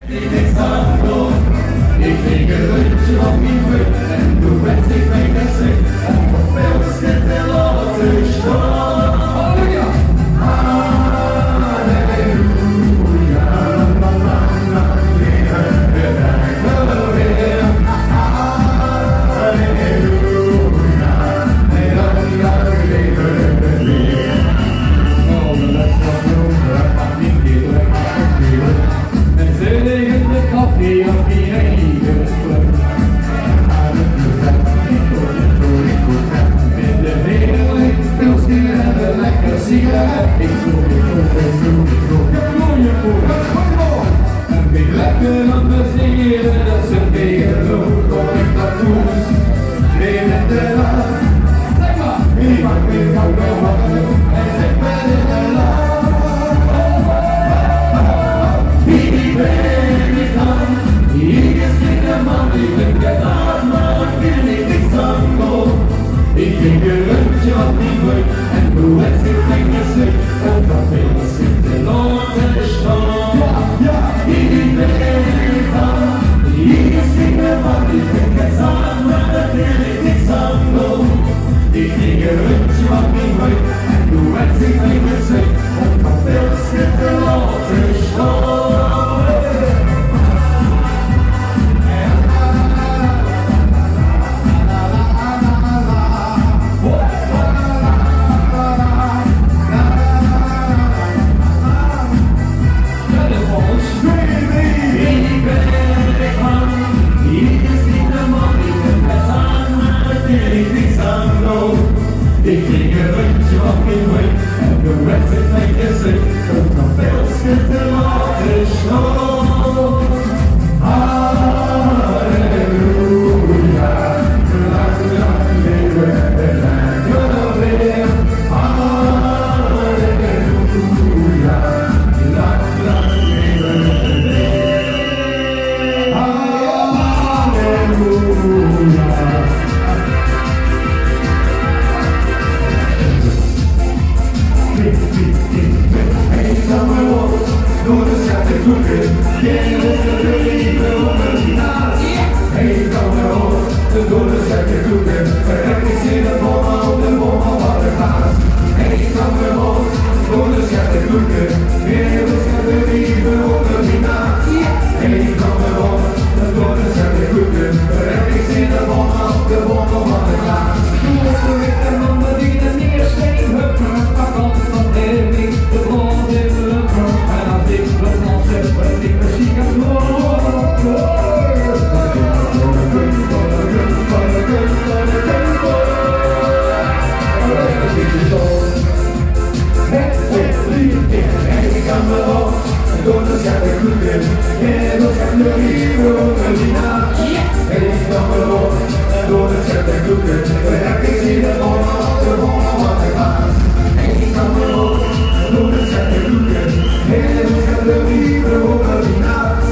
Ik ging een rondje op mijn rug en toen werd ik mee met z'n en veel sneller laten staan. Halleluja! Halleluja, la la la, leven we weer. Halleluja, ja, leven we weer. Oh, de les was vroeger, maar niet meer leuk, maar weer. En zillig in de koffie op die eigen plek. En het gezet, ik hoor het voor ik goed heb. In de heerlijk, veel stieren, lekker sigaret. Ik zoek het op en zoek het op. Ja, mooie voor het schoonboom. En ik lekker aan me zingen, dat ze tegen loop, kom ik naartoe. Weer met de laag. Zeg maar, ik maak weer van de wachten. En zeg maar in de laag. Wie ben ik dan? Ik is niet de man die ik het aan, maar ik ben ik niks aan kom. Ik ging een rondje op die brug en hoe het zich ging gezegd, en dat veel zitten laten staan. Ja, wie ben ik dan? Ik is niet de man die ik het aan, maar ik ben ik niks aan kom. Ik ging een rondje op die brug en hoe het zich ging gezegd, en dat veel zitten laten staan. Ik ging een rondje op mijn weg en de rest is mijn gezicht, komt nog veel schitter laten staan. Halleluja, lang leven en lang weer. Halleluja, lang leven en weer. Halleluja. Door de schatten kloeken, jij was de liefde onder die naast. Hey, kan me op, door de schatten kloeken, verrek ik zie de bommen op de bommen wat er gaat. Hey, kan me op, door de schatten kloeken, jij was de liefde onder die naast. Hey, kan me op, door de schatten kloeken, verrek ik zie de bommen op de bommen wat er gaat. Toen was de witte man die de neersteen huppen, pak alles van Henry, de blond in de lucht. Ik wil nog zeggen, maar ik ben ziek aan het ik kan me op, door de schatten kloeken, jij wil gaan de liefde onder die naast. Ik kan me op, door de schatten kloeken, ik zie de bommen op de bommen wat er gaat. Ik kan me op, door de schatten kloeken, jij wil gaan de liefde onder die naast.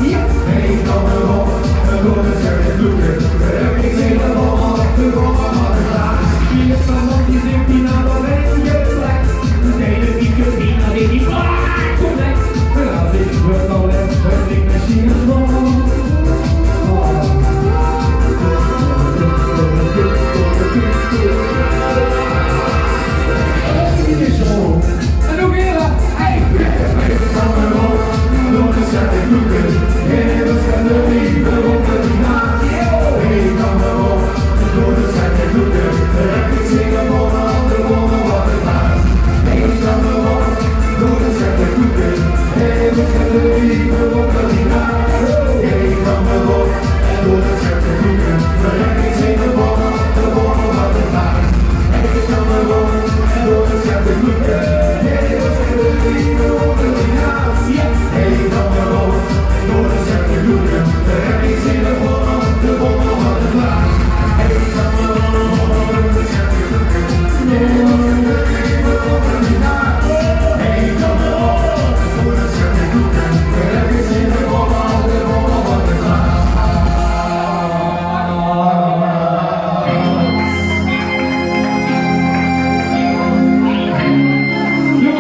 Ik kan me op, door de schatten kloeken, ik zie de bommen op de bommen wat er gaat. Hier is van ons die zit die naar de regen plek. De hele dieke Pina die die vaak connect. En als ik word al heb, ben ik misschien een man. Het is zo. En hoe weer dat? Hey! Ik kan me op, door de schatten kloeken. Jij wil gaan de liefde onder die naast. Ik kan me op, door de schatten kloeken. Ik zie de bommen op de bommen wat er gaat. Ik kan me op, door de schatten kloeken. Jij wil gaan de